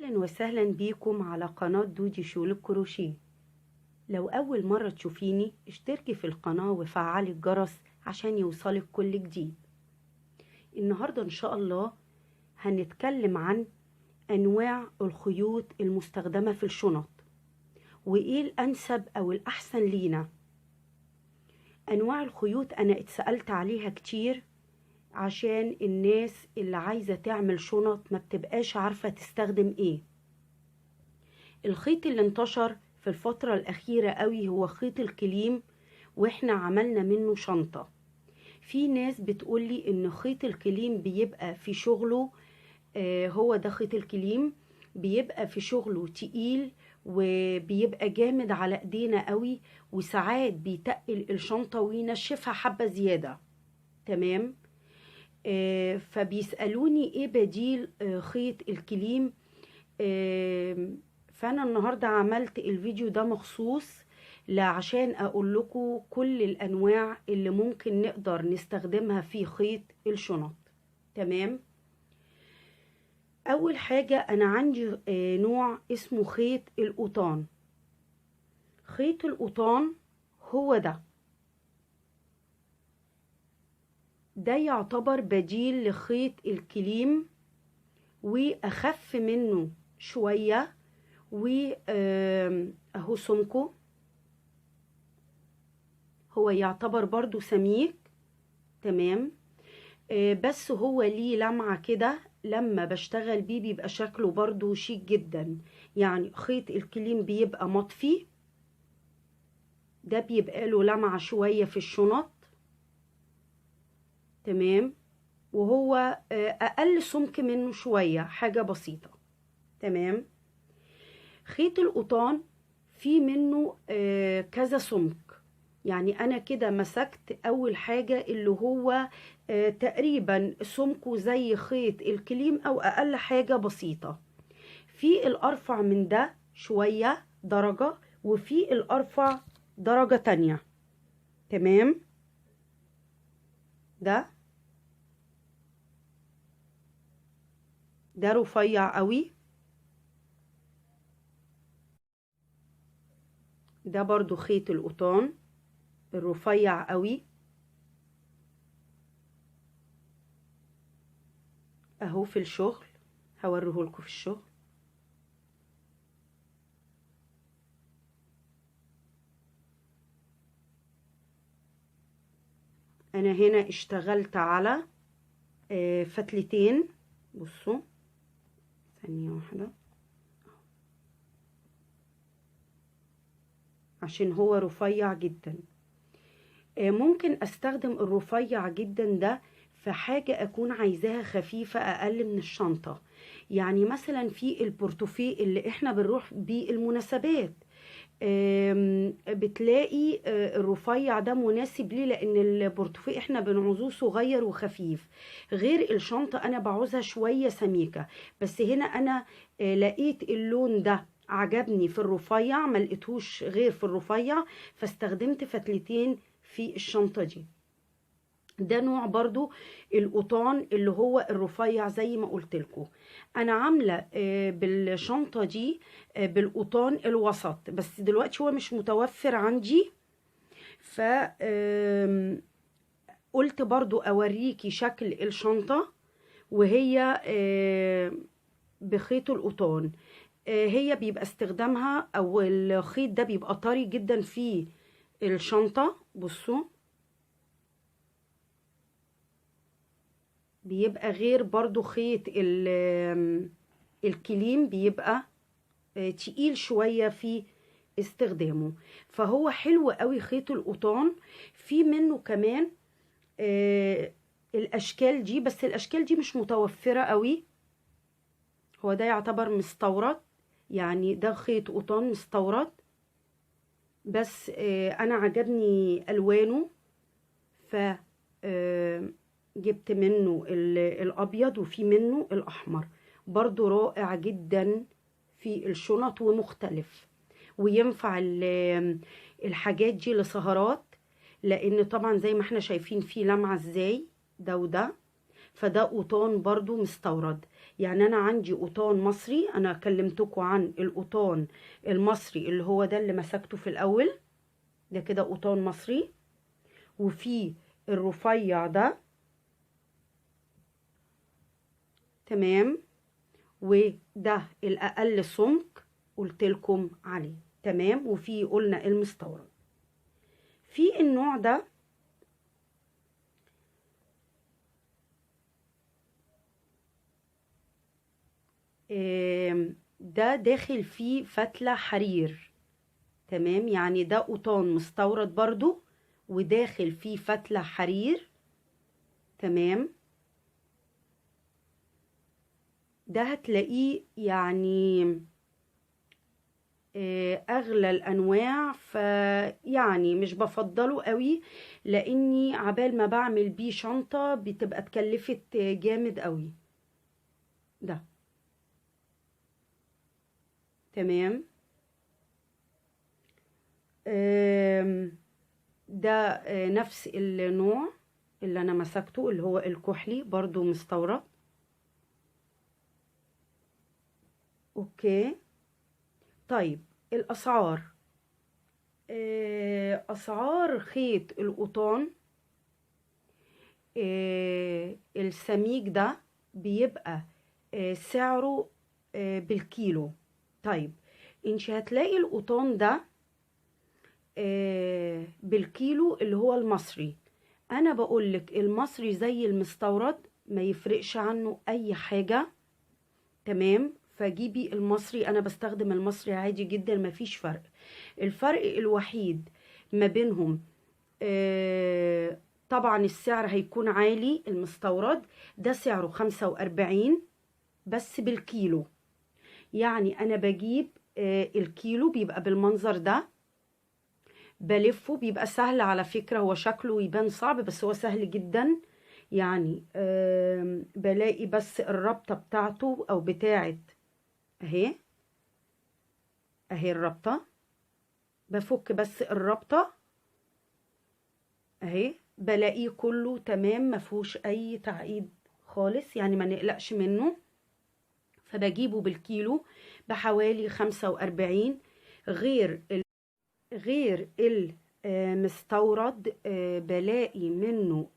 أهلا وسهلا بيكم على قناة دودي شغل الكروشيه. لو أول مرة تشوفيني اشتركي في القناة وفعلي الجرس عشان يوصلك كل جديد. النهاردة إن شاء الله هنتكلم عن أنواع الخيوط المستخدمة في الشنط وإيه الأنسب أو الأحسن لينا. أنواع الخيوط أنا اتسألت عليها كتير عشان الناس اللي عايزة تعمل شنط ما بتبقاش عارفة تستخدم ايه. الخيط اللي انتشر في الفترة الأخيرة قوي هو خيط الكليم، واحنا عملنا منه شنطة. في ناس بتقولي ان خيط الكليم بيبقى في شغله هو ده خيط الكليم بيبقى في شغله تقيل وبيبقى جامد على ايدينا قوي، وساعات بيتقل الشنطة وينشفها حبة زيادة. تمام. فبيسألوني ايه بديل خيط الكليم. فانا النهاردة عملت الفيديو ده مخصوص عشان اقول لكم كل الانواع اللي ممكن نقدر نستخدمها في خيط الشنط. تمام. اول حاجة انا عندي نوع اسمه خيط القطان. خيط القطان هو ده يعتبر بديل لخيط الكليم واخف منه شوية، واهو سمكه هو يعتبر برضو سميك. تمام. بس هو ليه لمعة كده لما بشتغل بيه بيبقى شكله برضو شيك جدا. يعني خيط الكليم بيبقى مطفي، ده بيبقى له لمعة شوية في الشنط. تمام. وهو اقل سمك منه شوية، حاجة بسيطة. تمام. خيط القطان في منه كذا سمك. يعني انا كده مسكت اول حاجة اللي هو تقريبا سمكه زي خيط الكليم او اقل حاجة بسيطة. في الارفع من ده شوية درجة، وفي الارفع درجة تانية. تمام. ده رفيع قوي. ده برضو خيط القطان الرفيع قوي اهو في الشغل، هوريهولكوا في الشغل. انا هنا اشتغلت على فتلتين. بصوا ثانية واحدة عشان هو رفيع جدا. ممكن استخدم الرفيع جدا ده في حاجة اكون عايزاها خفيفة اقل من الشنطة. يعني مثلا في البورتوفيه اللي احنا بنروح بيه المناسبات، بتلاقي الرفيع ده مناسب ليه، لان البورتوفيه احنا بنعوزوه صغير وخفيف. غير الشنطة انا بعوزها شوية سميكة. بس هنا انا لقيت اللون ده عجبني في الرفيع، ما لقيتهوش غير في الرفيع، فاستخدمت فتلتين في الشنطة دي. ده نوع برضو القطان اللي هو الرفيع زي ما قلت لكم. انا عامله بالشنطه دي بالقطان الوسط، بس دلوقتي هو مش متوفر عندي، ف قلت برضو اوريكي شكل الشنطه وهي بخيط القطان. هي بيبقى استخدامها او الخيط ده بيبقى طري جدا في الشنطه. بصوا بيبقى غير برضو خيط الكليم بيبقى تقيل شوية في استخدامه. فهو حلو قوي خيط القطان. في منه كمان الاشكال دي، بس الاشكال دي مش متوفرة قوي. هو ده يعتبر مستورد، يعني ده خيط قطان مستورد، بس انا عجبني الوانه ف جبت منه الابيض، وفي منه الاحمر برضو رائع جدا في الشنط ومختلف، وينفع الحاجات دي لسهرات، لان طبعا زي ما احنا شايفين فيه لمعة ازاي ده وده. فده قطان برضو مستورد. يعني انا عندي قطان مصري، انا كلمتكم عن القطان المصري اللي هو ده اللي مسكته في الاول، ده كده قطان مصري. وفي الرفيع ده، تمام، وده الاقل سمك قلت لكم عليه، تمام. وفي قلنا المستورد. في النوع ده ده داخل فيه فتلة حرير، تمام. يعني ده قطان مستورد برضو وداخل فيه فتلة حرير، تمام. ده هتلاقيه يعني اغلى الانواع، فيعني مش بفضله قوي، لاني عبال ما بعمل بيه شنطة بتبقى اتكلفت جامد قوي. ده تمام. ده نفس النوع اللي انا مسكته اللي هو الكحلي برضو مستورد. اوكي. طيب الاسعار، اسعار خيط القطان السميك ده بيبقى سعره بالكيلو. طيب انت هتلاقي القطان ده بالكيلو اللي هو المصري. انا بقولك المصري زي المستورد ما يفرقش عنه اي حاجة، تمام. فجيبي المصري، انا بستخدم المصري عادي جدا، مفيش فرق. الفرق الوحيد ما بينهم طبعا السعر هيكون عالي. المستورد ده سعره 45 بس بالكيلو. يعني انا بجيب الكيلو بيبقى بالمنظر ده، بلفه، بيبقى سهل على فكرة. هو شكله يبان صعب بس هو سهل جدا. يعني بلاقي بس الربطة بتاعته او بتاعت اهي، اهي الربطة، بفك بس الربطة اهي، بلاقيه كله تمام مفهوش اي تعقيد خالص، يعني ما نقلقش منه. فبجيبه بالكيلو بحوالي 45. غير المستورد بلاقي منه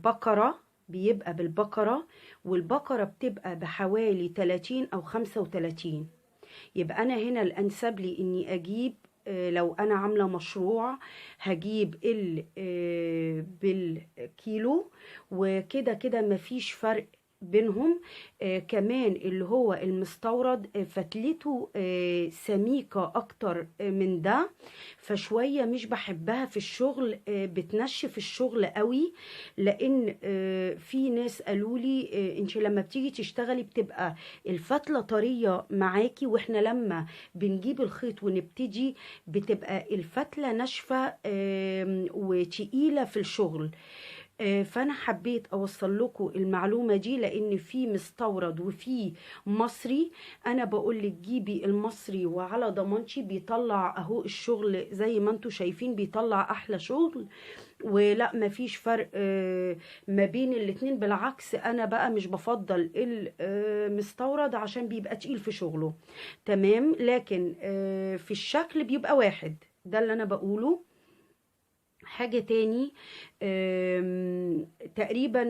بقرة، بيبقى بالبقرة، والبقرة بتبقى بحوالي 30 أو 35. يبقى أنا هنا الأنسب لي إني أجيب لو أنا عاملة مشروع هجيب بالكيلو، وكده كده مفيش فرق بينهم. كمان اللي هو المستورد فتلته سميكة اكتر من ده، فشوية مش بحبها في الشغل، بتنشف الشغل قوي. لان في ناس قالوا لي انت لما بتيجي تشتغلي بتبقى الفتلة طرية معاكي، واحنا لما بنجيب الخيط ونبتدي بتبقى الفتلة ناشفة وتقيلة في الشغل. فانا حبيت اوصل لكم المعلومه دي، لان في مستورد وفي مصري. انا بقول لك جيبي المصري وعلى ضمانتي بيطلع اهو الشغل زي ما انتم شايفين، بيطلع احلى شغل. ولا مفيش فرق ما بين الاتنين. بالعكس انا بقى مش بفضل المستورد عشان بيبقى تقيل في شغله، تمام. لكن في الشكل بيبقى واحد، ده اللي انا بقوله. حاجة تاني، تقريبا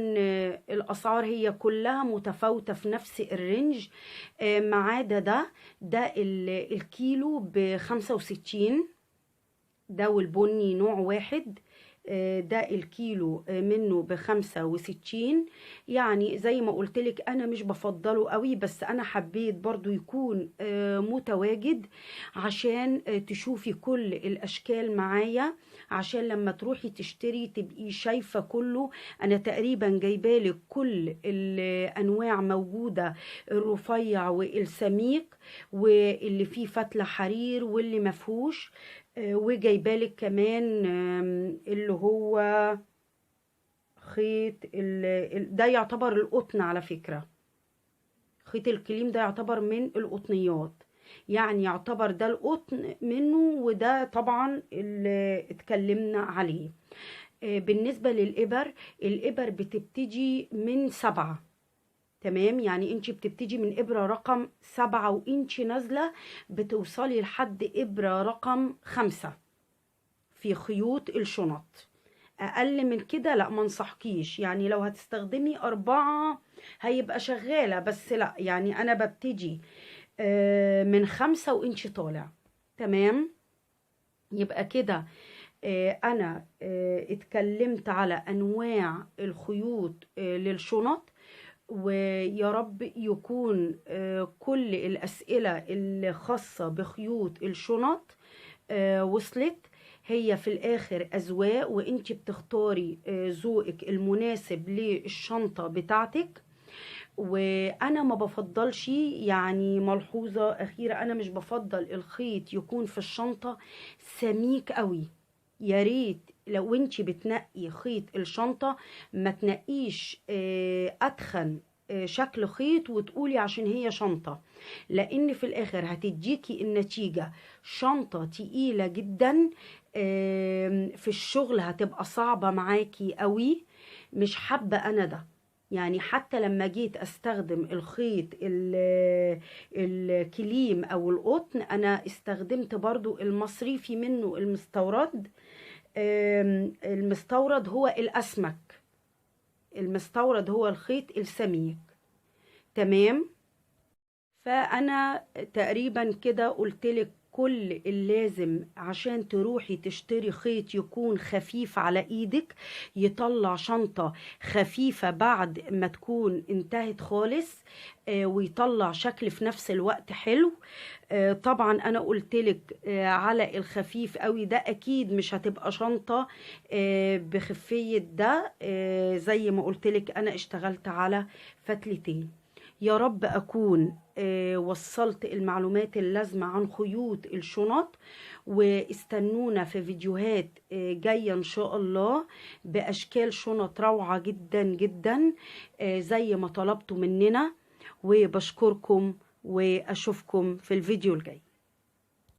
الأسعار هي كلها متفاوتة في نفس الرينج، ما عدا ده الكيلو ب65. ده والبني نوع واحد. ده الكيلو منه ب65. يعني زي ما قلتلك انا مش بفضله قوي، بس انا حبيت برضو يكون متواجد عشان تشوفي كل الاشكال معايا، عشان لما تروحي تشتري تبقي شايفة كله. انا تقريبا جايبالك كل الانواع موجودة، الرفيع والسميك واللي فيه فتلة حرير واللي مفهوش. وجايبالك كمان اللي هو خيط ده يعتبر القطن على فكرة. خيط الكليم ده يعتبر من القطنيات، يعني يعتبر ده القطن منه، وده طبعا اللي اتكلمنا عليه. بالنسبة للإبر، الإبر بتبتدي من 7. تمام، يعني انت بتبتدي من إبرة رقم 7 وانت نازلة بتوصلي لحد إبرة رقم 5 في خيوط الشنط. أقل من كده لا، منصحكيش. يعني لو هتستخدمي 4 هيبقى شغالة، بس لا، يعني أنا ببتدي من 5 وانت طالع. تمام، يبقى كده أنا اتكلمت على أنواع الخيوط للشنط. ويا رب يكون كل الأسئلة الخاصة بخيوط الشنط وصلت. هي في الآخر أذواق، وانت بتختاري ذوقك المناسب للشنطة بتاعتك. وانا ما بفضلش، يعني ملحوظة اخيرة، انا مش بفضل الخيط يكون في الشنطة سميك قوي. يا ريت لو انت بتنقي خيط الشنطة ما تنقيش اتخن شكل خيط وتقولي عشان هي شنطة، لان في الاخر هتديكي النتيجة شنطة تقيلة جدا. في الشغل هتبقى صعبة معاكي قوي. مش حابة انا ده. يعني حتى لما جيت استخدم الخيط الكليم او القطن، انا استخدمت برضو المصري، في منه المستورد. المستورد هو الاسمك، المستورد هو الخيط السميك. تمام، فانا تقريبا كده قلتلك كل اللازم عشان تروحي تشتري خيط يكون خفيف على ايدك، يطلع شنطة خفيفة بعد ما تكون انتهت خالص، ويطلع شكل في نفس الوقت حلو. طبعا انا قلتلك على الخفيف قوي ده اكيد مش هتبقى شنطة بخفية ده. زي ما قلتلك انا اشتغلت على فتلتين. يا رب أكون وصلت المعلومات اللازمة عن خيوط الشنط. واستنونا في فيديوهات جاية إن شاء الله بأشكال شنط روعة جدا جدا زي ما طلبتوا مننا. وبشكركم وأشوفكم في الفيديو الجاي.